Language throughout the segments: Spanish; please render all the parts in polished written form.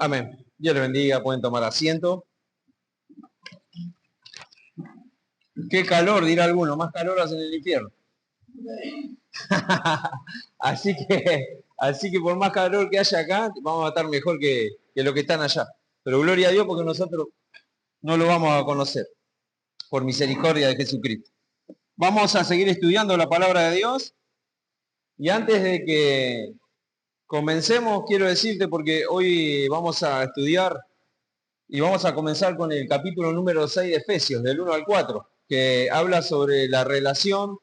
Amén. Dios les bendiga, pueden tomar asiento. Qué calor, dirá alguno, más calor hace en el infierno. así que por más calor que haya acá, vamos a estar mejor que lo que están allá. Pero gloria a Dios porque nosotros no lo vamos a conocer, por misericordia de Jesucristo. Vamos a seguir estudiando la palabra de Dios. Y antes de que comencemos, quiero decirte, porque hoy vamos a estudiar y vamos a comenzar con el capítulo número 6 de Efesios, del 1 al 4, que habla sobre la relación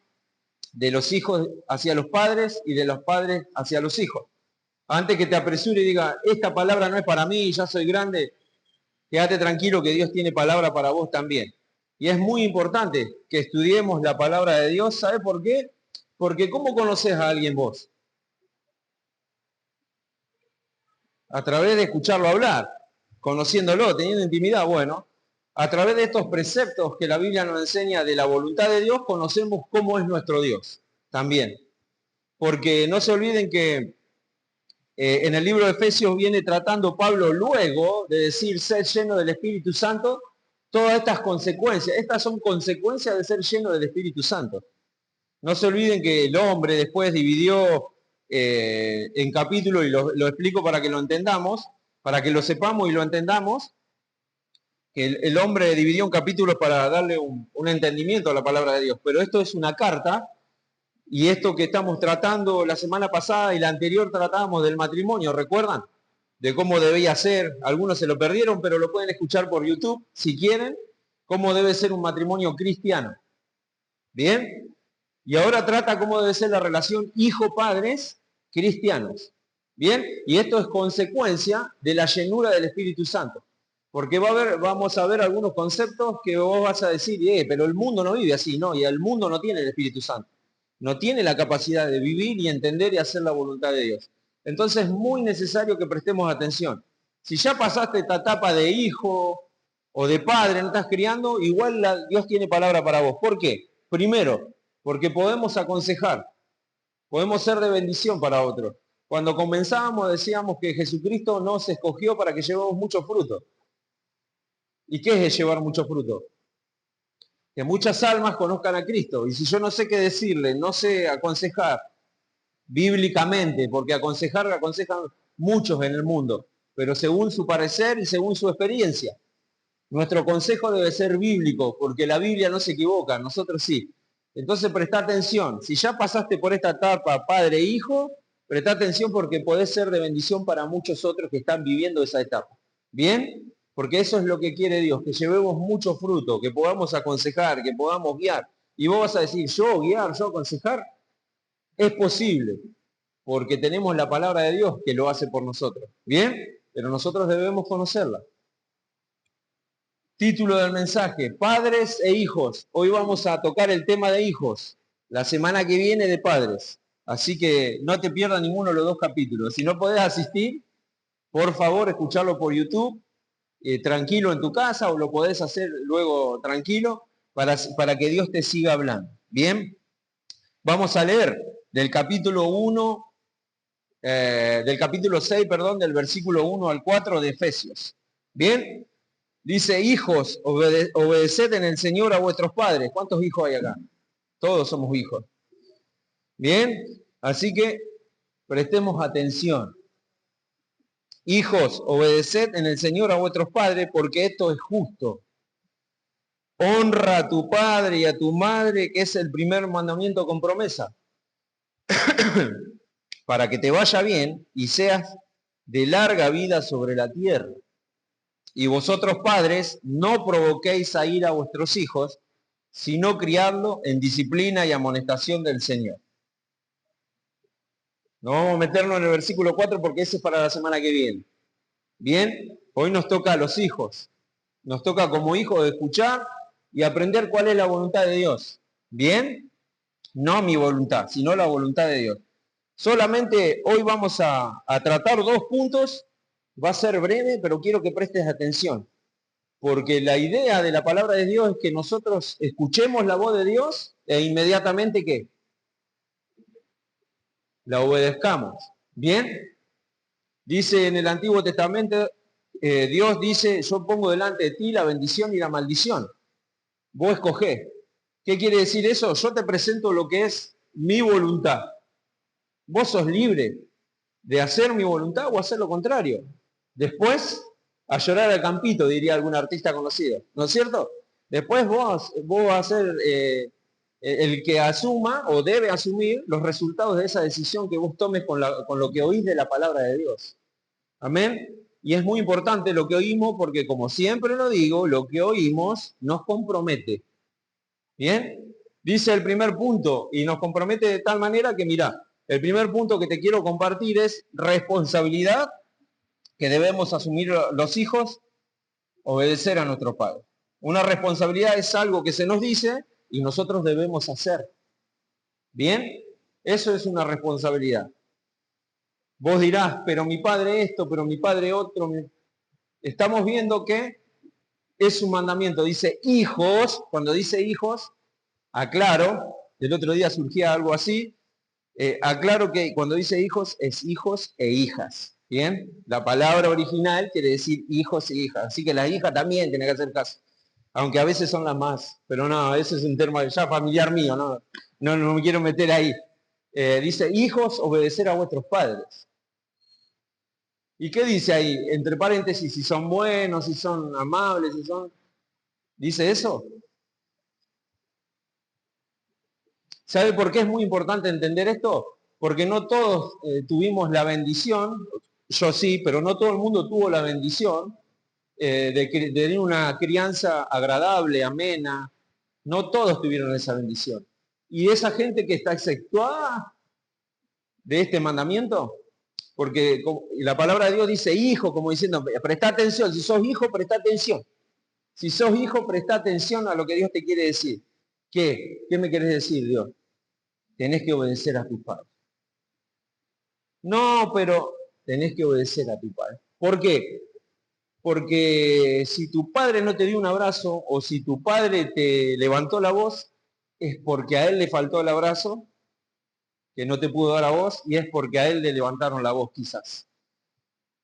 de los hijos hacia los padres y de los padres hacia los hijos. Antes que te apresure y diga, esta palabra no es para mí, ya soy grande, quédate tranquilo que Dios tiene palabra para vos también. Y es muy importante que estudiemos la palabra de Dios. ¿Sabes por qué? Porque ¿cómo conoces a alguien vos? A través de escucharlo hablar, conociéndolo, teniendo intimidad. Bueno, a través de estos preceptos que la Biblia nos enseña de la voluntad de Dios, conocemos cómo es nuestro Dios también. Porque no se olviden que en el libro de Efesios viene tratando Pablo, luego de decir ser lleno del Espíritu Santo, todas estas consecuencias. Estas son consecuencias de ser lleno del Espíritu Santo. No se olviden que el hombre después dividió en capítulos, y lo explico para que lo entendamos, para que lo sepamos y lo entendamos, que el hombre dividió en capítulos para darle un entendimiento a la palabra de Dios. Pero esto es una carta, y esto que estamos tratando la semana pasada y la anterior tratábamos del matrimonio, ¿recuerdan? De cómo debía ser. Algunos se lo perdieron, pero lo pueden escuchar por YouTube, si quieren, cómo debe ser un matrimonio cristiano. ¿Bien? Y ahora trata cómo debe ser la relación hijo-padres cristianos. ¿Bien? Y esto es consecuencia de la llenura del Espíritu Santo. Porque vamos a ver algunos conceptos que vos vas a decir, pero el mundo no vive así, ¿no? Y el mundo no tiene el Espíritu Santo. No tiene la capacidad de vivir y entender y hacer la voluntad de Dios. Entonces es muy necesario que prestemos atención. Si ya pasaste esta etapa de hijo o de padre, no estás criando, igual Dios tiene palabra para vos. ¿Por qué? Primero, porque podemos aconsejar, podemos ser de bendición para otros. Cuando comenzábamos decíamos que Jesucristo nos escogió para que llevemos mucho fruto. ¿Y qué es llevar mucho fruto? Que muchas almas conozcan a Cristo. Y si yo no sé qué decirle, no sé aconsejar bíblicamente, porque aconsejan muchos en el mundo, pero según su parecer y según su experiencia. Nuestro consejo debe ser bíblico, porque la Biblia no se equivoca, nosotros sí. Entonces presta atención. Si ya pasaste por esta etapa padre e hijo, presta atención porque podés ser de bendición para muchos otros que están viviendo esa etapa. ¿Bien? Porque eso es lo que quiere Dios, que llevemos mucho fruto, que podamos aconsejar, que podamos guiar. Y vos vas a decir, yo guiar, yo aconsejar, es posible, porque tenemos la palabra de Dios que lo hace por nosotros. ¿Bien? Pero nosotros debemos conocerla. Título del mensaje, padres e hijos. Hoy vamos a tocar el tema de hijos. La semana que viene de padres. Así que no te pierdas ninguno de los dos capítulos. Si no podés asistir, por favor, escucharlo por YouTube, tranquilo en tu casa, o lo podés hacer luego tranquilo, para que Dios te siga hablando. Bien, vamos a leer del capítulo 1, del capítulo 6, perdón, del versículo 1 al 4 de Efesios. Bien. Dice, hijos, obedeced en el Señor a vuestros padres. ¿Cuántos hijos hay acá? Todos somos hijos. Bien, así que prestemos atención. Hijos, obedeced en el Señor a vuestros padres, porque esto es justo. Honra a tu padre y a tu madre, que es el primer mandamiento con promesa, para que te vaya bien y seas de larga vida sobre la tierra. Y vosotros padres, no provoquéis a ira a vuestros hijos, sino criadlo en disciplina y amonestación del Señor. No vamos a meternos en el versículo 4 porque ese es para la semana que viene. Bien, hoy nos toca a los hijos. Nos toca como hijos escuchar y aprender cuál es la voluntad de Dios. Bien, no mi voluntad, sino la voluntad de Dios. Solamente hoy vamos a tratar 2 puntos. Va a ser breve, pero quiero que prestes atención. Porque la idea de la palabra de Dios es que nosotros escuchemos la voz de Dios e inmediatamente ¿qué? La obedezcamos. ¿Bien? Dice en el Antiguo Testamento, Dios dice, yo pongo delante de ti la bendición y la maldición. Vos escogés. ¿Qué quiere decir eso? Yo te presento lo que es mi voluntad. Vos sos libre de hacer mi voluntad o hacer lo contrario. Después, a llorar al campito, diría algún artista conocido. ¿No es cierto? Después vos vas a ser el que asuma o debe asumir los resultados de esa decisión que vos tomes con lo que oís de la palabra de Dios. Amén. Y es muy importante lo que oímos porque, como siempre lo digo, lo que oímos nos compromete. ¿Bien? Dice el primer punto y nos compromete de tal manera que, mirá, el primer punto que te quiero compartir es responsabilidad que debemos asumir los hijos, obedecer a nuestros padres. Una responsabilidad es algo que se nos dice y nosotros debemos hacer. ¿Bien? Eso es una responsabilidad. Vos dirás, pero mi padre esto, pero mi padre otro. Estamos viendo que es un mandamiento. Dice hijos, cuando dice hijos, aclaro, el otro día surgía algo así, aclaro que cuando dice hijos es hijos e hijas. ¿Bien? La palabra original quiere decir hijos e hijas. Así que las hijas también tienen que hacer caso. Aunque a veces son las más. Pero no, ese es un tema ya familiar mío. No me quiero meter ahí. Dice hijos, obedecer a vuestros padres. ¿Y qué dice ahí? Entre paréntesis, si son buenos, si son amables, si son... ¿Dice eso? ¿Sabe por qué es muy importante entender esto? Porque no todos tuvimos la bendición, yo sí, pero no todo el mundo tuvo la bendición de tener una crianza agradable, amena. No todos tuvieron esa bendición. Y esa gente que está exceptuada de este mandamiento, porque la palabra de Dios dice hijo, como diciendo, presta atención, si sos hijo, presta atención. Si sos hijo, presta atención a lo que Dios te quiere decir. ¿Qué? ¿Qué me querés decir, Dios? Tenés que obedecer a tus padres. No, pero tenés que obedecer a tu padre. ¿Por qué? Porque si tu padre no te dio un abrazo o si tu padre te levantó la voz, es porque a él le faltó el abrazo, que no te pudo dar a vos, y es porque a él le levantaron la voz quizás.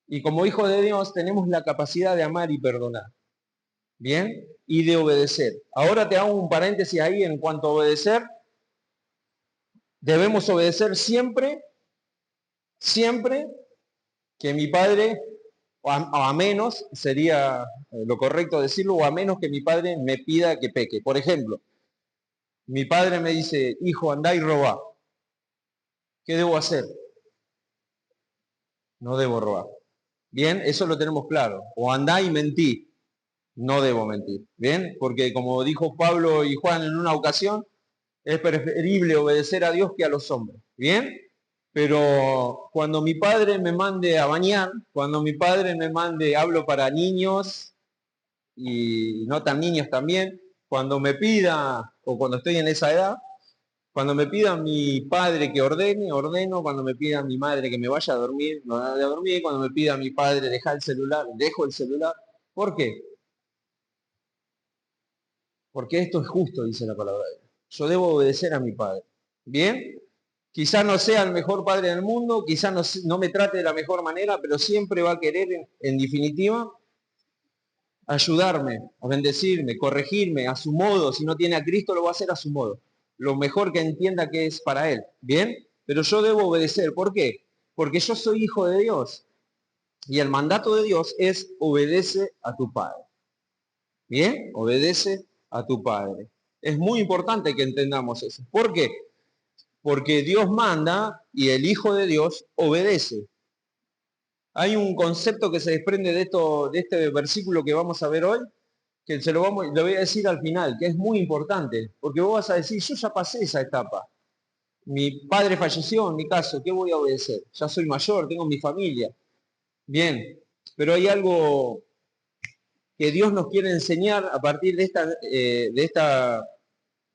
Y como hijos de Dios tenemos la capacidad de amar y perdonar. ¿Bien? Y de obedecer. Ahora te hago un paréntesis ahí en cuanto a obedecer. Debemos obedecer siempre, siempre que mi padre, o a menos, sería lo correcto decirlo, o a menos que mi padre me pida que peque. Por ejemplo, mi padre me dice, hijo, andá y robá. ¿Qué debo hacer? No debo robar. Bien, eso lo tenemos claro. O andá y mentí. No debo mentir. Bien, porque como dijo Pablo y Juan en una ocasión, es preferible obedecer a Dios que a los hombres. Bien, pero cuando mi padre me mande a bañar, cuando mi padre me mande, hablo para niños y no tan niños también, cuando me pida, o cuando estoy en esa edad, cuando me pida mi padre que ordene, ordeno, cuando me pida mi madre que me vaya a dormir, me voy a dormir, cuando me pida mi padre dejar el celular, dejo el celular. ¿Por qué? Porque esto es justo, dice la palabra de Dios. Yo debo obedecer a mi padre. ¿Bien? Quizás no sea el mejor padre del mundo, quizás no me trate de la mejor manera, pero siempre va a querer, en definitiva, ayudarme, a bendecirme, corregirme a su modo. Si no tiene a Cristo, lo va a hacer a su modo. Lo mejor que entienda que es para él. ¿Bien? Pero yo debo obedecer. ¿Por qué? Porque yo soy hijo de Dios. Y el mandato de Dios es obedece a tu padre. ¿Bien? Obedece a tu padre. Es muy importante que entendamos eso. ¿Por qué? Porque Dios manda y el Hijo de Dios obedece. Hay un concepto que se desprende de este versículo que vamos a ver hoy, que lo voy a decir al final, que es muy importante, porque vos vas a decir, yo ya pasé esa etapa. Mi padre falleció, en mi caso, ¿qué voy a obedecer? Ya soy mayor, tengo mi familia. Bien, pero hay algo que Dios nos quiere enseñar a partir de esta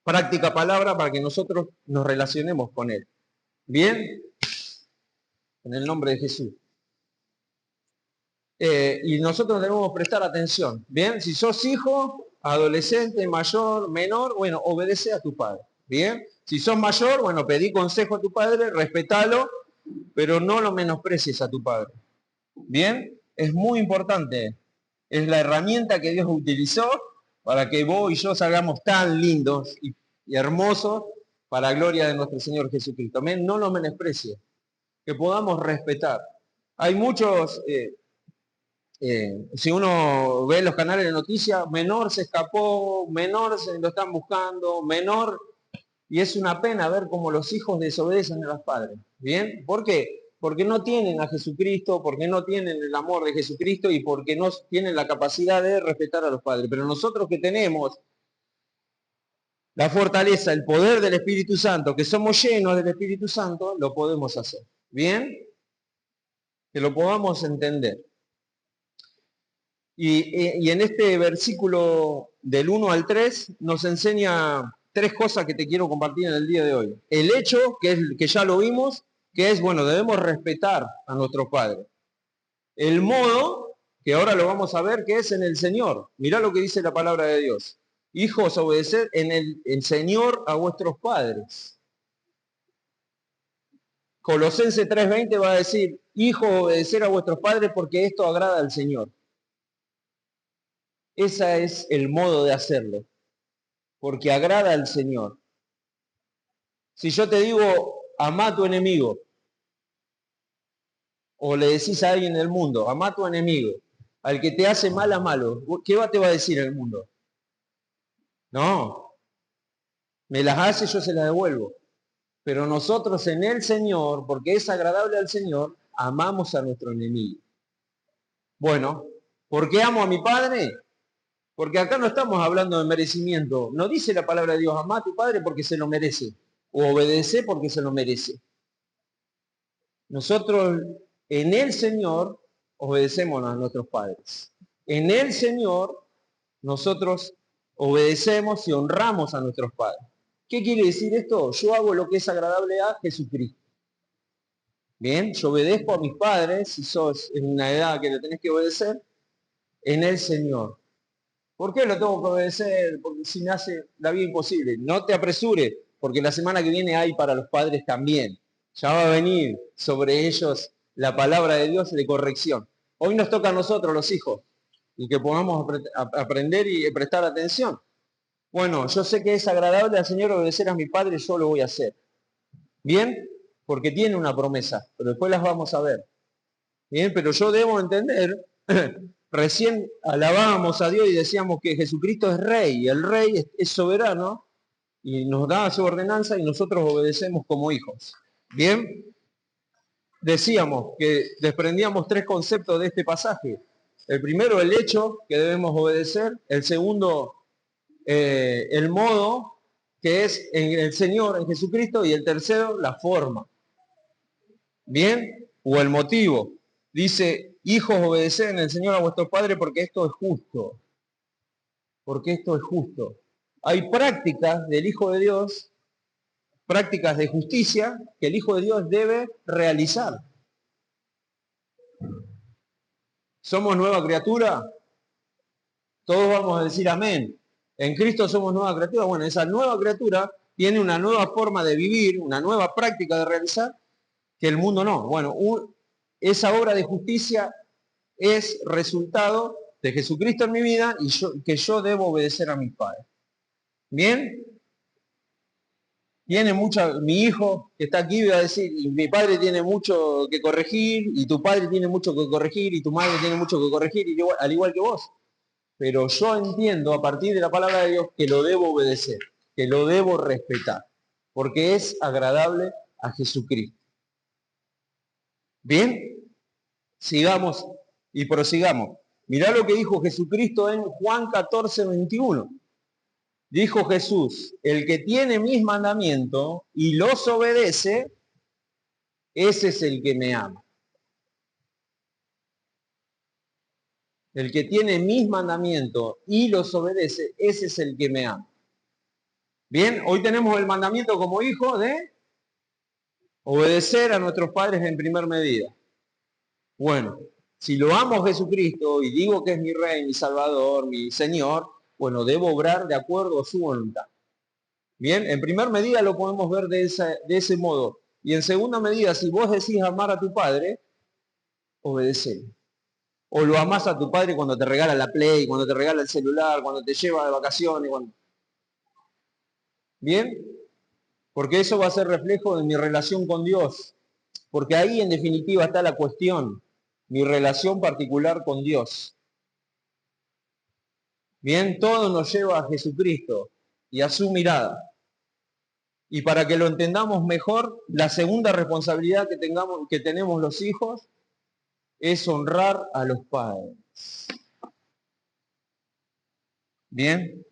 práctica palabra para que nosotros nos relacionemos con Él. Bien, en el nombre de Jesús. Y nosotros debemos prestar atención. Bien, si sos hijo, adolescente, mayor, menor, bueno, obedece a tu padre. Bien, si sos mayor, bueno, pedí consejo a tu padre, respetalo, pero no lo menosprecies a tu padre. Bien, es muy importante. Es la herramienta que Dios utilizó para que vos y yo salgamos tan lindos y hermosos para la gloria de nuestro Señor Jesucristo. Amén. No lo menosprecie, que podamos respetar. Hay muchos, si uno ve los canales de noticias, menor se escapó, menor se lo están buscando, menor, y es una pena ver cómo los hijos desobedecen a los padres. ¿Bien? ¿Por qué? Porque no tienen a Jesucristo, porque no tienen el amor de Jesucristo y porque no tienen la capacidad de respetar a los padres. Pero nosotros que tenemos la fortaleza, el poder del Espíritu Santo, que somos llenos del Espíritu Santo, lo podemos hacer. ¿Bien? Que lo podamos entender. Y en este versículo del 1 al 3 nos enseña tres cosas que te quiero compartir en el día de hoy. El hecho, que ya lo vimos, que es, bueno, debemos respetar a nuestros padres. El modo, que ahora lo vamos a ver, que es en el Señor. Mirá lo que dice la palabra de Dios. Hijos, obedeced en el Señor a vuestros padres. Colosenses 3:20 va a decir, hijos, obedecer a vuestros padres porque esto agrada al Señor. Ese es el modo de hacerlo, porque agrada al Señor. Si yo te digo, amá a tu enemigo, o le decís a alguien del mundo, amá a tu enemigo, al que te hace mal a malo, ¿qué te va a decir el mundo? No, me las hace, yo se las devuelvo. Pero nosotros en el Señor, porque es agradable al Señor, amamos a nuestro enemigo. Bueno, ¿por qué amo a mi padre? Porque acá no estamos hablando de merecimiento. No dice la palabra de Dios, amá a tu padre porque se lo merece. O obedece porque se lo merece. Nosotros en el Señor obedecemos a nuestros padres. En el Señor nosotros obedecemos y honramos a nuestros padres. ¿Qué quiere decir esto? Yo hago lo que es agradable a Jesucristo. Bien, yo obedezco a mis padres, si sos en una edad que lo tenés que obedecer, en el Señor. ¿Por qué lo tengo que obedecer? Porque si me hace la vida imposible. No te apresures, porque la semana que viene hay para los padres también. Ya va a venir sobre ellos la palabra de Dios de corrección. Hoy nos toca a nosotros, los hijos, y que podamos aprender y prestar atención. Bueno, yo sé que es agradable al Señor obedecer a mi padre, yo lo voy a hacer. ¿Bien? Porque tiene una promesa, pero después las vamos a ver. Bien, pero yo debo entender, recién alabábamos a Dios y decíamos que Jesucristo es rey, y el rey es soberano, y nos da su ordenanza y nosotros obedecemos como hijos. Bien, decíamos que desprendíamos tres conceptos de este pasaje. El primero, el hecho que debemos obedecer. El segundo, el modo, que es en el Señor, en Jesucristo. Y el tercero, la forma. Bien, o el motivo. Dice, hijos, obedeced en el Señor a vuestro Padre porque esto es justo. Porque esto es justo. Hay prácticas del Hijo de Dios, prácticas de justicia que el Hijo de Dios debe realizar. ¿Somos nueva criatura? Todos vamos a decir amén. En Cristo somos nueva criatura. Bueno, esa nueva criatura tiene una nueva forma de vivir, una nueva práctica de realizar, que el mundo no. Bueno, esa obra de justicia es resultado de Jesucristo en mi vida y que yo debo obedecer a mis padres. ¿Bien? Tiene mucho, mi hijo que está aquí va a decir, y mi padre tiene mucho que corregir, y tu padre tiene mucho que corregir, y tu madre tiene mucho que corregir, al igual que vos. Pero yo entiendo a partir de la palabra de Dios que lo debo obedecer, que lo debo respetar, porque es agradable a Jesucristo. Bien, sigamos y prosigamos. Mirá lo que dijo Jesucristo en Juan 14:21. Dijo Jesús, el que tiene mis mandamientos y los obedece, ese es el que me ama. El que tiene mis mandamientos y los obedece, ese es el que me ama. Bien, hoy tenemos el mandamiento como hijo de obedecer a nuestros padres en primer medida. Bueno, si lo amo a Jesucristo y digo que es mi Rey, mi Salvador, mi Señor, bueno, debo obrar de acuerdo a su voluntad. Bien, en primer medida lo podemos ver de ese modo. Y en segunda medida, si vos decís amar a tu padre, obedecelo. O lo amás a tu padre cuando te regala la Play, cuando te regala el celular, cuando te lleva de vacaciones. ¿Bien? Porque eso va a ser reflejo de mi relación con Dios. Porque ahí en definitiva está la cuestión, mi relación particular con Dios. Bien, todo nos lleva a Jesucristo y a su mirada. Y para que lo entendamos mejor, la segunda responsabilidad que tenemos los hijos es honrar a los padres. Bien,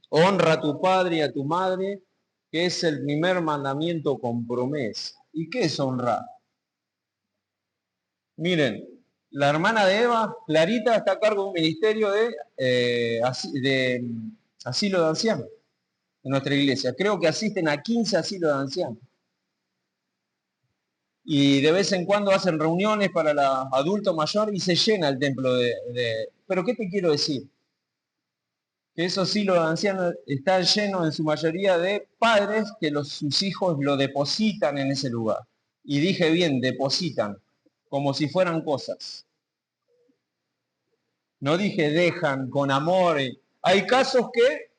honra a tu padre y a tu madre, que es el primer mandamiento con promesa. ¿Y qué es honrar? Miren, la hermana de Eva, Clarita, está a cargo de un ministerio de asilo de ancianos en nuestra iglesia. Creo que asisten a 15 asilos de ancianos. Y de vez en cuando hacen reuniones para el adulto mayor y se llena el templo Pero ¿qué te quiero decir? Que esos asilos de ancianos están llenos en su mayoría de padres que sus hijos lo depositan en ese lugar. Y dije bien, depositan, como si fueran cosas. No dije dejan con amor. Hay casos que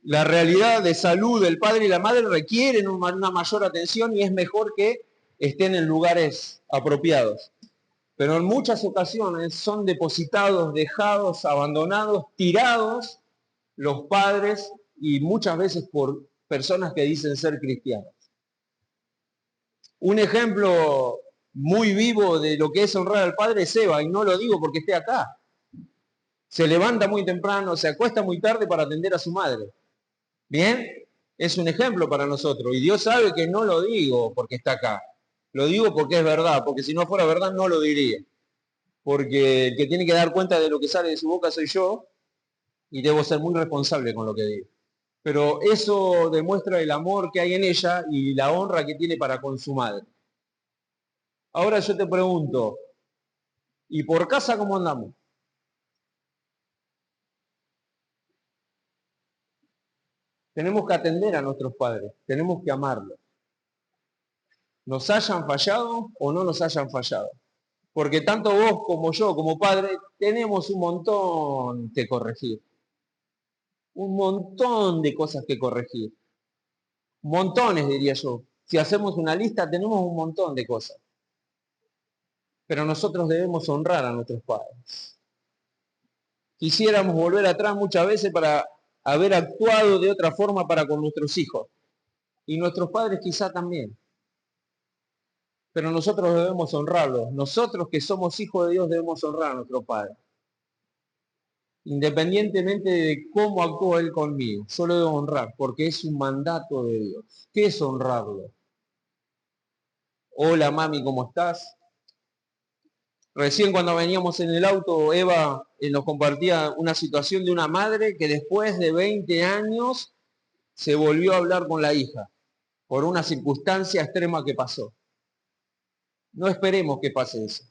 la realidad de salud del padre y la madre requieren una mayor atención y es mejor que estén en lugares apropiados. Pero en muchas ocasiones son depositados, dejados, abandonados, tirados los padres y muchas veces por personas que dicen ser cristianos. Un ejemplo muy vivo de lo que es honrar al padre es Eva, y no lo digo porque esté acá. Se levanta muy temprano, se acuesta muy tarde para atender a su madre. ¿Bien? Es un ejemplo para nosotros. Y Dios sabe que no lo digo porque está acá. Lo digo porque es verdad, porque si no fuera verdad no lo diría. Porque el que tiene que dar cuenta de lo que sale de su boca soy yo y debo ser muy responsable con lo que digo. Pero eso demuestra el amor que hay en ella y la honra que tiene para con su madre. Ahora yo te pregunto, ¿y por casa cómo andamos? Tenemos que atender a nuestros padres, tenemos que amarlos. Nos hayan fallado o no nos hayan fallado. Porque tanto vos como yo, como padre, tenemos un montón que corregir. Un montón de cosas que corregir. Montones, diría yo. Si hacemos una lista, tenemos un montón de cosas. Pero nosotros debemos honrar a nuestros padres. Quisiéramos volver atrás muchas veces para haber actuado de otra forma para con nuestros hijos. Y nuestros padres quizá también. Pero nosotros debemos honrarlos. Nosotros que somos hijos de Dios debemos honrar a nuestro Padre. Independientemente de cómo actuó Él conmigo, yo lo debo honrar porque es un mandato de Dios. ¿Qué es honrarlo? Hola mami, ¿cómo estás? Recién cuando veníamos en el auto, Eva nos compartía una situación de una madre que después de 20 años se volvió a hablar con la hija por una circunstancia extrema que pasó. No esperemos que pase eso.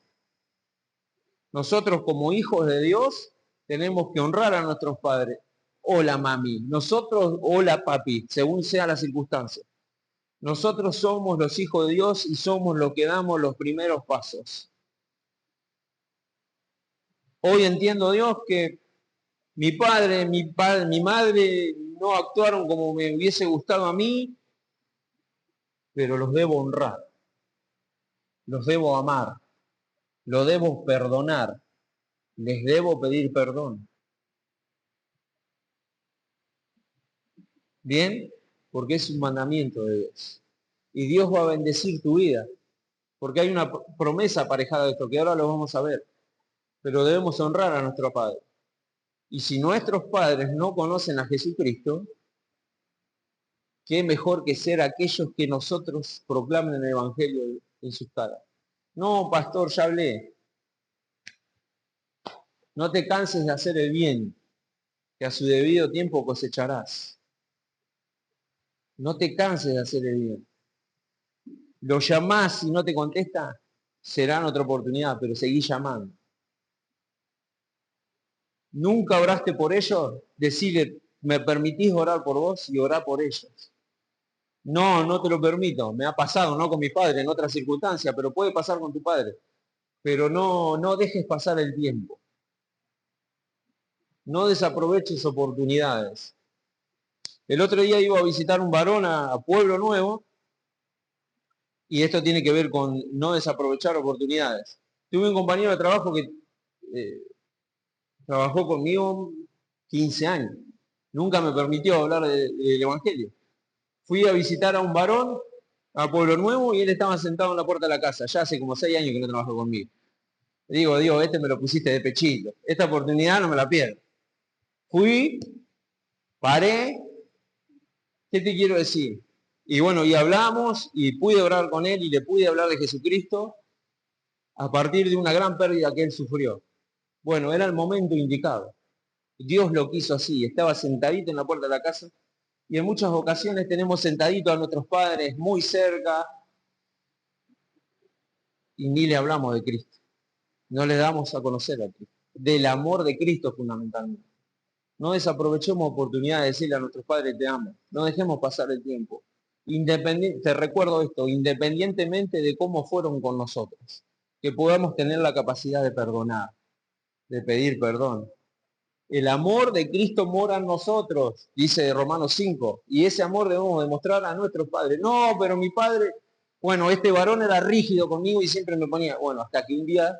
Nosotros como hijos de Dios tenemos que honrar a nuestros padres. Hola mami, nosotros, hola papi, según sea la circunstancia. Nosotros somos los hijos de Dios y somos los que damos los primeros pasos. Hoy entiendo, Dios, que mi padre, mi madre no actuaron como me hubiese gustado a mí, pero los debo honrar, los debo amar, los debo perdonar, les debo pedir perdón. ¿Bien? Porque es un mandamiento de Dios. Y Dios va a bendecir tu vida. Porque hay una promesa aparejada de esto, que ahora lo vamos a ver. Pero debemos honrar a nuestro Padre. Y si nuestros padres no conocen a Jesucristo, qué mejor que ser aquellos que nosotros proclamen el Evangelio en sus caras. No, pastor, ya hablé. No te canses de hacer el bien, que a su debido tiempo cosecharás. No te canses de hacer el bien. Lo llamás y no te contesta, será en otra oportunidad, pero seguí llamando. Nunca oraste por ellos, decirle, ¿me permitís orar por vos? Y orar por ellos. No, no te lo permito. Me ha pasado, no con mi padre, en otras circunstancias, pero puede pasar con tu padre. pero no dejes pasar el tiempo. No desaproveches oportunidades. El otro día iba a visitar un varón a Pueblo Nuevo, y esto tiene que ver con no desaprovechar oportunidades. Tuve un compañero de trabajo que trabajó conmigo 15 años. Nunca me permitió hablar del Evangelio. Fui a visitar a un varón a Pueblo Nuevo y él estaba sentado en la puerta de la casa. Ya hace como 6 años que no trabajó conmigo. Digo, este me lo pusiste de pechito. Esta oportunidad no me la pierdo. Fui, paré. ¿Qué te quiero decir? Y bueno, y hablamos y pude orar con él y le pude hablar de Jesucristo a partir de una gran pérdida que él sufrió. Bueno, era el momento indicado. Dios lo quiso así. Estaba sentadito en la puerta de la casa y en muchas ocasiones tenemos sentadito a nuestros padres muy cerca y ni le hablamos de Cristo. No le damos a conocer a Cristo. Del amor de Cristo fundamentalmente. No desaprovechemos oportunidad de decirle a nuestros padres te amo. No dejemos pasar el tiempo. Te recuerdo esto, independientemente de cómo fueron con nosotros, que podamos tener la capacidad de perdonar, de pedir perdón. El amor de Cristo mora en nosotros, dice Romanos 5, y ese amor debemos demostrar a nuestros padres. No, pero mi padre, bueno, este varón era rígido conmigo y siempre me ponía, bueno, hasta que un día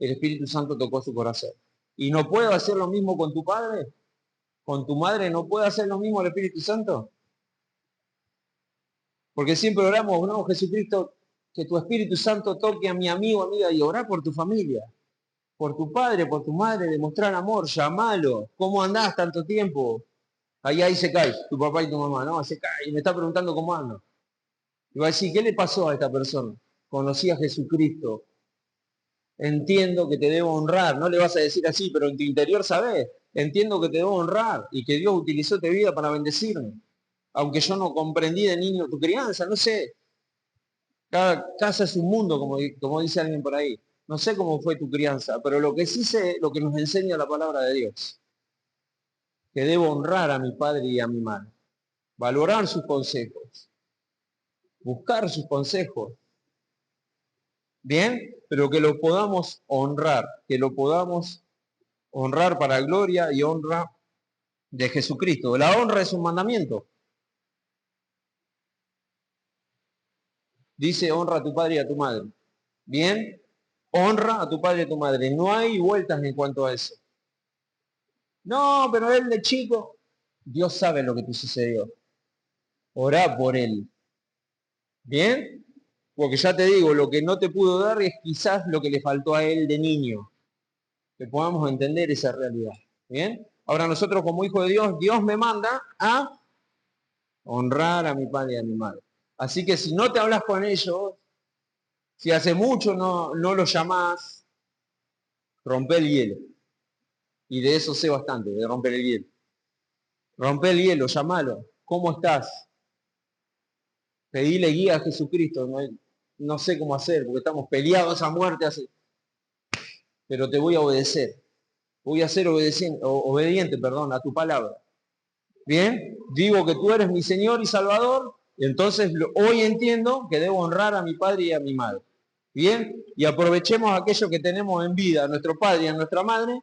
el Espíritu Santo tocó su corazón. ¿Y no puedo hacer lo mismo con tu padre? ¿Con tu madre no puede hacer lo mismo el Espíritu Santo? Porque siempre oramos, no, Jesucristo, que tu Espíritu Santo toque a mi amigo, amiga, y orar por tu familia, por tu padre, por tu madre, demostrar amor, llamalo. ¿Cómo andás tanto tiempo? Ahí se cae, tu papá y tu mamá, ¿no? Se cae y me está preguntando cómo ando. Y va a decir, ¿qué le pasó a esta persona? Conocí a Jesucristo. Entiendo que te debo honrar. No le vas a decir así, pero en tu interior sabés. Entiendo que te debo honrar y que Dios utilizó tu vida para bendecirme. Aunque yo no comprendí de niño tu crianza, no sé. Cada casa es un mundo, como dice alguien por ahí. No sé cómo fue tu crianza, pero lo que sí sé, lo que nos enseña la palabra de Dios, que debo honrar a mi padre y a mi madre, valorar sus consejos, buscar sus consejos, ¿bien? Pero que lo podamos honrar, que lo podamos honrar para gloria y honra de Jesucristo. La honra es un mandamiento. Dice, honra a tu padre y a tu madre. ¿Bien? Honra a tu padre y a tu madre. No hay vueltas en cuanto a eso. No, pero él de chico, Dios sabe lo que te sucedió. Orá por él. ¿Bien? Porque ya te digo, lo que no te pudo dar es quizás lo que le faltó a él de niño. Que podamos entender esa realidad. ¿Bien? Ahora nosotros como hijos de Dios, Dios me manda a honrar a mi padre y a mi madre. Así que si no te hablas con ellos, si hace mucho no los llamás, rompe el hielo. Y de eso sé bastante, de romper el hielo. Rompe el hielo, llamalo. ¿Cómo estás? Pedile guía a Jesucristo. No sé cómo hacer, porque estamos peleados a muerte, pero te voy a obedecer. Voy a ser obediente, a tu palabra. Bien, digo que tú eres mi Señor y Salvador, y entonces hoy entiendo que debo honrar a mi padre y a mi madre. Bien, y aprovechemos aquello que tenemos en vida, a nuestro padre y a nuestra madre,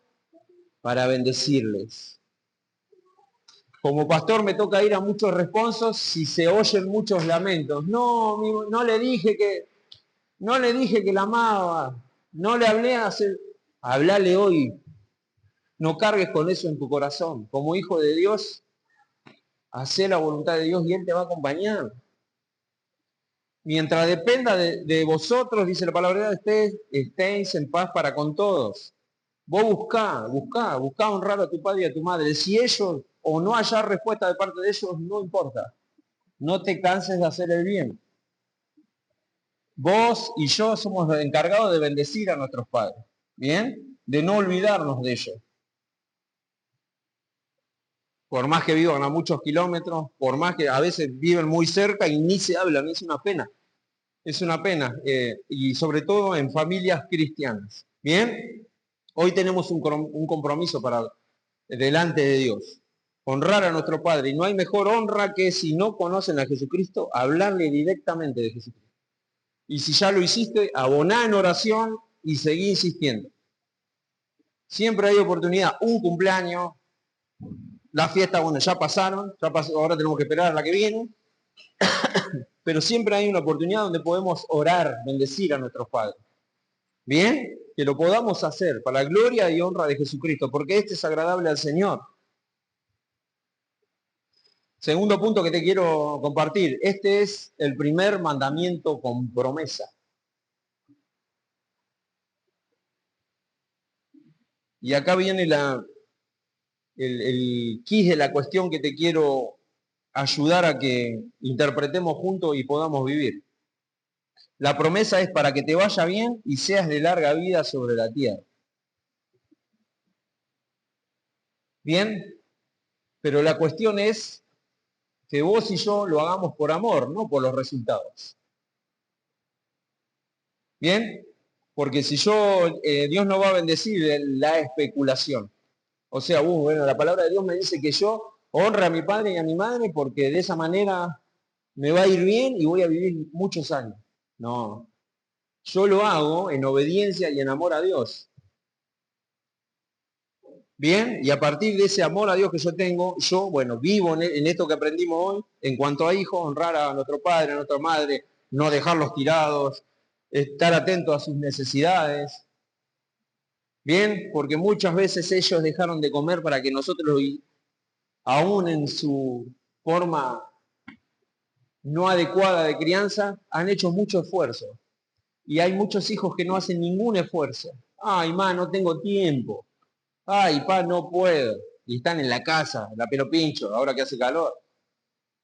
para bendecirles. Como pastor me toca ir a muchos responsos si se oyen muchos lamentos. No le dije que la amaba, no le hablé hace. Hablale hoy. No cargues con eso en tu corazón. Como hijo de Dios, hacé la voluntad de Dios y Él te va a acompañar. Mientras dependa de vosotros, dice la palabra de ustedes, estéis en paz para con todos. Vos buscá honrar a tu padre y a tu madre. Si ellos o no haya respuesta de parte de ellos, no importa. No te canses de hacer el bien. Vos y yo somos los encargados de bendecir a nuestros padres. ¿Bien? De no olvidarnos de ellos. Por más que vivan a muchos kilómetros, por más que a veces viven muy cerca y ni se hablan, es una pena. Es una pena. Y sobre todo en familias cristianas. ¿Bien? Hoy tenemos un compromiso delante de Dios. Honrar a nuestro Padre. Y no hay mejor honra que si no conocen a Jesucristo, hablarle directamente de Jesucristo. Y si ya lo hiciste, aboná en oración y seguí insistiendo. Siempre hay oportunidad, un cumpleaños, la fiesta, bueno, ya pasaron, ahora tenemos que esperar a la que viene, pero siempre hay una oportunidad donde podemos orar, bendecir a nuestros padres. Bien, que lo podamos hacer para la gloria y honra de Jesucristo, porque este es agradable al Señor. Segundo punto que te quiero compartir, este es el primer mandamiento con promesa. Y acá viene el quid de la cuestión que te quiero ayudar a que interpretemos juntos y podamos vivir. La promesa es para que te vaya bien y seas de larga vida sobre la tierra. Bien, pero la cuestión es que vos y yo lo hagamos por amor, no por los resultados. Bien, porque si Dios no va a bendecir la especulación. O sea, bueno, la palabra de Dios me dice que yo honre a mi padre y a mi madre porque de esa manera me va a ir bien y voy a vivir muchos años. No, yo lo hago en obediencia y en amor a Dios. Bien, y a partir de ese amor a Dios que yo tengo, yo, bueno, vivo en esto que aprendimos hoy, en cuanto a hijos, honrar a nuestro padre, a nuestra madre, no dejarlos tirados, estar atento a sus necesidades. Bien, porque muchas veces ellos dejaron de comer para que nosotros, aún en su forma no adecuada de crianza, han hecho mucho esfuerzo. Y hay muchos hijos que no hacen ningún esfuerzo. Ay, ma, no tengo tiempo. Ay, pa, no puedo. Y están en la casa, la pelo pincho, ahora que hace calor.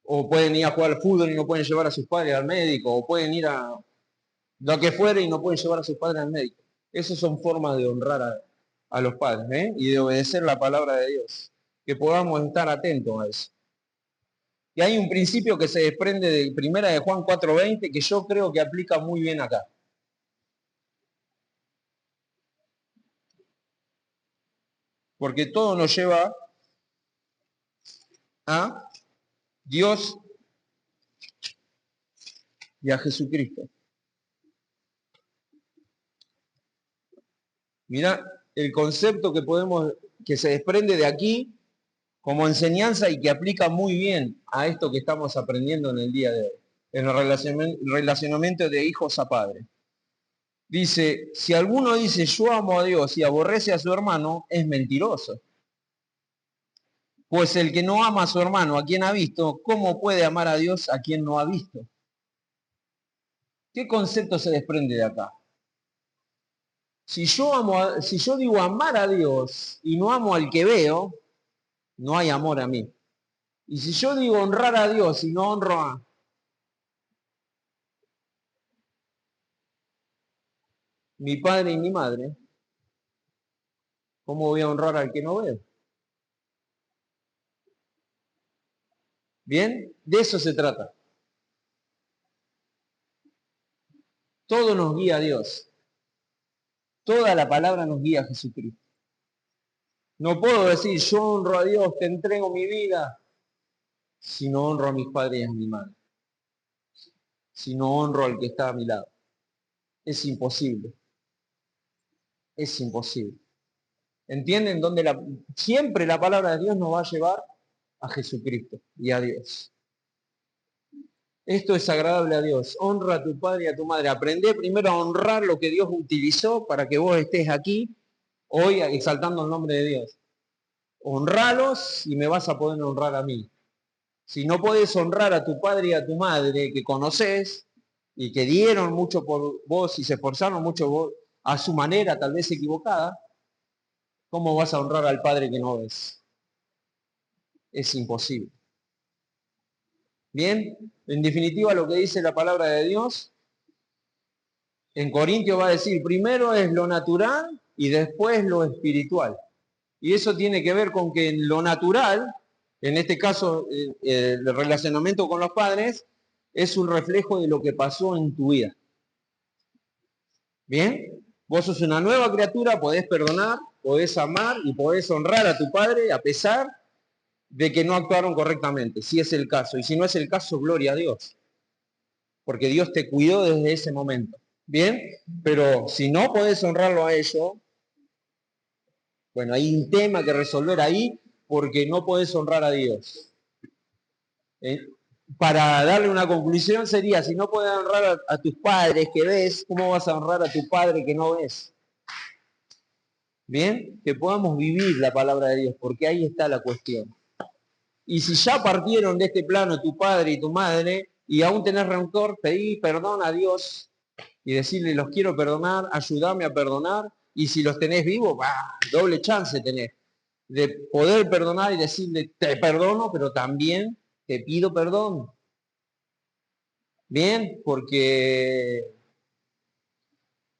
O pueden ir a jugar al fútbol y no pueden llevar a sus padres al médico. O pueden ir a lo que fuere y no pueden llevar a sus padres al médico. Esas son formas de honrar a los padres, ¿eh? Y de obedecer la palabra de Dios. Que podamos estar atentos a eso. Y hay un principio que se desprende de primera de Juan 4:20 que yo creo que aplica muy bien acá. Porque todo nos lleva a Dios y a Jesucristo. Mirá el concepto que se desprende de aquí como enseñanza y que aplica muy bien a esto que estamos aprendiendo en el día de hoy, en el relacionamiento de hijos a padres. Dice, si alguno dice yo amo a Dios y aborrece a su hermano, es mentiroso. Pues el que no ama a su hermano, a quien ha visto, ¿cómo puede amar a Dios a quien no ha visto? ¿Qué concepto se desprende de acá? Si yo digo amar a Dios y no amo al que veo, no hay amor a mí. Y si yo digo honrar a Dios y no honro a mi padre y mi madre, ¿cómo voy a honrar al que no veo? Bien, de eso se trata. Todo nos guía a Dios. Toda la palabra nos guía a Jesucristo. No puedo decir yo honro a Dios, te entrego mi vida, si no honro a mis padres y a mi madre. Si no honro al que está a mi lado. Es imposible. Es imposible. ¿Entienden? Siempre la palabra de Dios nos va a llevar a Jesucristo y a Dios. Esto es agradable a Dios. Honra a tu padre y a tu madre. Aprende primero a honrar lo que Dios utilizó para que vos estés aquí hoy exaltando el nombre de Dios. Honralos y me vas a poder honrar a mí. Si no podés honrar a tu padre y a tu madre que conoces y que dieron mucho por vos y se esforzaron mucho a su manera, tal vez equivocada, ¿cómo vas a honrar al padre que no ves? Es imposible. Bien, en definitiva lo que dice la palabra de Dios, en Corintios va a decir, primero es lo natural y después lo espiritual. Y eso tiene que ver con que en lo natural, en este caso el relacionamiento con los padres, es un reflejo de lo que pasó en tu vida. Bien, vos sos una nueva criatura, podés perdonar, podés amar y podés honrar a tu padre a pesar de que no actuaron correctamente, si es el caso. Y si no es el caso, gloria a Dios. Porque Dios te cuidó desde ese momento. Bien, pero si no podés honrarlo a ellos, bueno, hay un tema que resolver ahí porque no podés honrar a Dios. ¿Eh? Para darle una conclusión sería, si no puedes honrar a tus padres que ves, ¿cómo vas a honrar a tu padre que no ves? Bien, que podamos vivir la palabra de Dios, porque ahí está la cuestión. Y si ya partieron de este plano tu padre y tu madre, y aún tenés rencor, pedí perdón a Dios y decirle, los quiero perdonar, ayúdame a perdonar, y si los tenés vivos, doble chance tenés de poder perdonar y decirle, te perdono, pero también te pido perdón. Bien, porque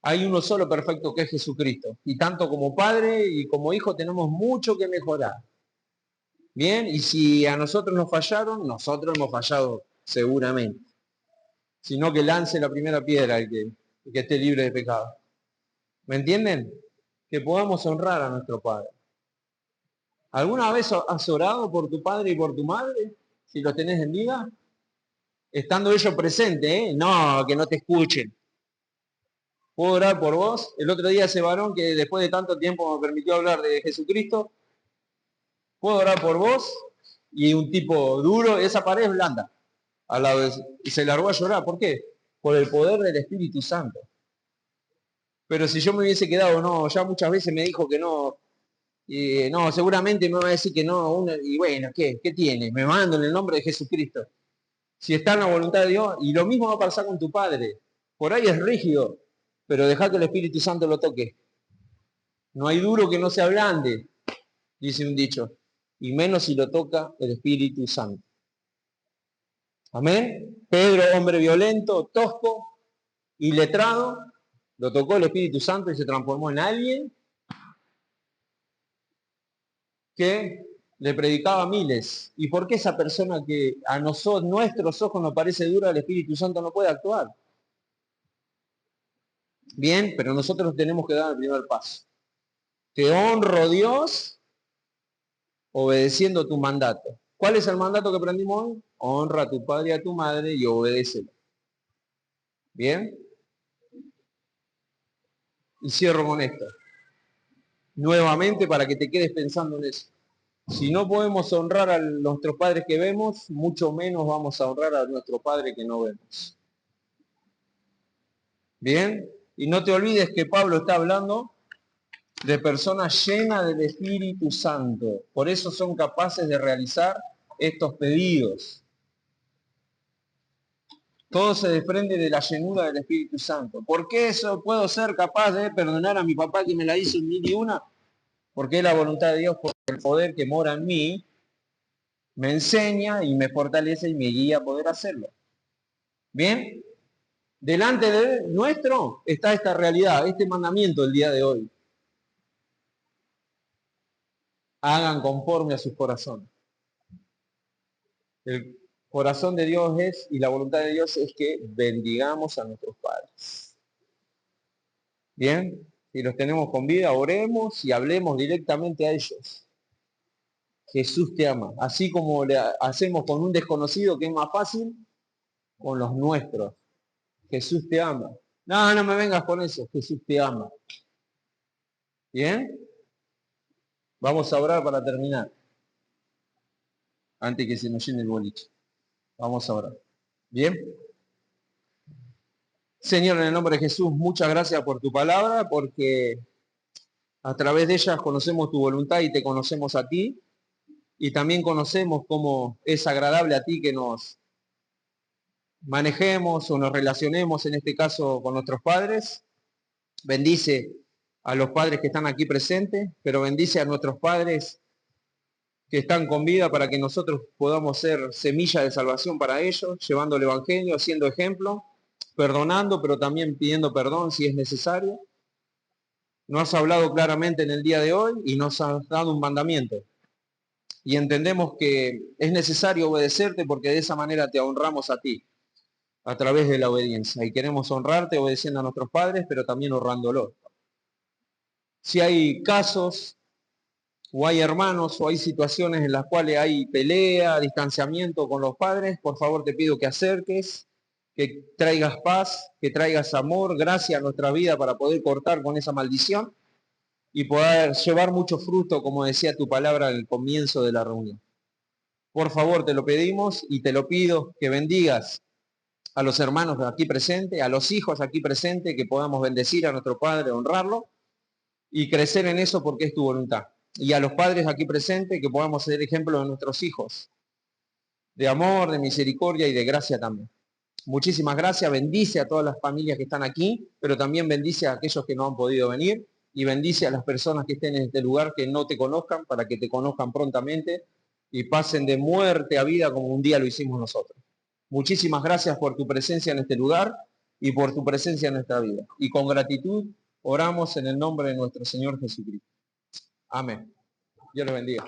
hay uno solo perfecto que es Jesucristo. Y tanto como padre y como hijo tenemos mucho que mejorar. Bien, y si a nosotros nos fallaron, nosotros hemos fallado seguramente. Sino que lance la primera piedra el que esté libre de pecado. ¿Me entienden? Que podamos honrar a nuestro Padre. ¿Alguna vez has orado por tu padre y por tu madre? Si los tenés en vida. Estando ellos presentes, ¿eh? No, que no te escuchen. ¿Puedo orar por vos? El otro día ese varón que después de tanto tiempo me permitió hablar de Jesucristo, ¿puedo orar por vos? Y un tipo duro, esa pared es blanda. A la vez, y se largó a llorar. ¿Por qué? Por el poder del Espíritu Santo. Pero si yo me hubiese quedado, no, ya muchas veces me dijo que no, no, seguramente me va a decir que no, y bueno, ¿qué tiene? Me mando en el nombre de Jesucristo. Si está en la voluntad de Dios, y lo mismo va a pasar con tu padre. Por ahí es rígido, pero deja que el Espíritu Santo lo toque. No hay duro que no se ablande, dice un dicho, y menos si lo toca el Espíritu Santo. Amén. Pedro, hombre violento, tosco, iletrado, lo tocó el Espíritu Santo y se transformó en alguien que le predicaba a miles. ¿Y por qué esa persona que a nosotros, nuestros ojos nos parece dura, el Espíritu Santo no puede actuar? Bien, pero nosotros tenemos que dar el primer paso. Te honro, Dios, obedeciendo tu mandato. ¿Cuál es el mandato que aprendimos hoy? Honra a tu padre y a tu madre y obedécelo. Bien. Y cierro con esto. Nuevamente para que te quedes pensando en eso. Si no podemos honrar a nuestros padres que vemos, mucho menos vamos a honrar a nuestro Padre que no vemos. Bien. Y no te olvides que Pablo está hablando de personas llenas del Espíritu Santo. Por eso son capaces de realizar estos pedidos. Todo se desprende de la llenura del Espíritu Santo. ¿Por qué eso puedo ser capaz de perdonar a mi papá que me la hizo en 1001? Porque es la voluntad de Dios, porque el poder que mora en mí me enseña y me fortalece y me guía a poder hacerlo. Bien, delante de nuestro está esta realidad, este mandamiento del día de hoy. Hagan conforme a sus corazones. El corazón de Dios es, y la voluntad de Dios es que bendigamos a nuestros padres. Bien, si los tenemos con vida, oremos y hablemos directamente a ellos. Jesús te ama, así como le hacemos con un desconocido, que es más fácil, con los nuestros. Jesús te ama. No, no me vengas con eso, Jesús te ama. ¿Bien? Vamos a orar para terminar, antes que se nos llene el boliche. Vamos a orar. ¿Bien? Señor, en el nombre de Jesús, muchas gracias por tu palabra, porque a través de ellas conocemos tu voluntad y te conocemos a ti, y también conocemos cómo es agradable a ti que nos manejemos o nos relacionemos, en este caso con nuestros padres. Bendice a los padres que están aquí presentes, pero bendice a nuestros padres que están con vida para que nosotros podamos ser semilla de salvación para ellos, llevando el Evangelio, siendo ejemplo, perdonando, pero también pidiendo perdón si es necesario. Nos has hablado claramente en el día de hoy y nos has dado un mandamiento. Y entendemos que es necesario obedecerte porque de esa manera te honramos a ti, a través de la obediencia. Y queremos honrarte obedeciendo a nuestros padres, pero también honrándolos. Si hay casos, o hay hermanos, o hay situaciones en las cuales hay pelea, distanciamiento con los padres, por favor te pido que acerques que traigas paz, que traigas amor, gracia a nuestra vida para poder cortar con esa maldición y poder llevar mucho fruto, como decía tu palabra al comienzo de la reunión. Por favor, te lo pedimos y te lo pido que bendigas a los hermanos aquí presentes, a los hijos aquí presentes, que podamos bendecir a nuestro Padre, honrarlo y crecer en eso porque es tu voluntad. Y a los padres aquí presentes, que podamos ser ejemplo de nuestros hijos, de amor, de misericordia y de gracia también. Muchísimas gracias, bendice a todas las familias que están aquí, pero también bendice a aquellos que no han podido venir y bendice a las personas que estén en este lugar que no te conozcan, para que te conozcan prontamente y pasen de muerte a vida como un día lo hicimos nosotros. Muchísimas gracias por tu presencia en este lugar y por tu presencia en nuestra vida. Y con gratitud oramos en el nombre de nuestro Señor Jesucristo. Amén. Dios los bendiga.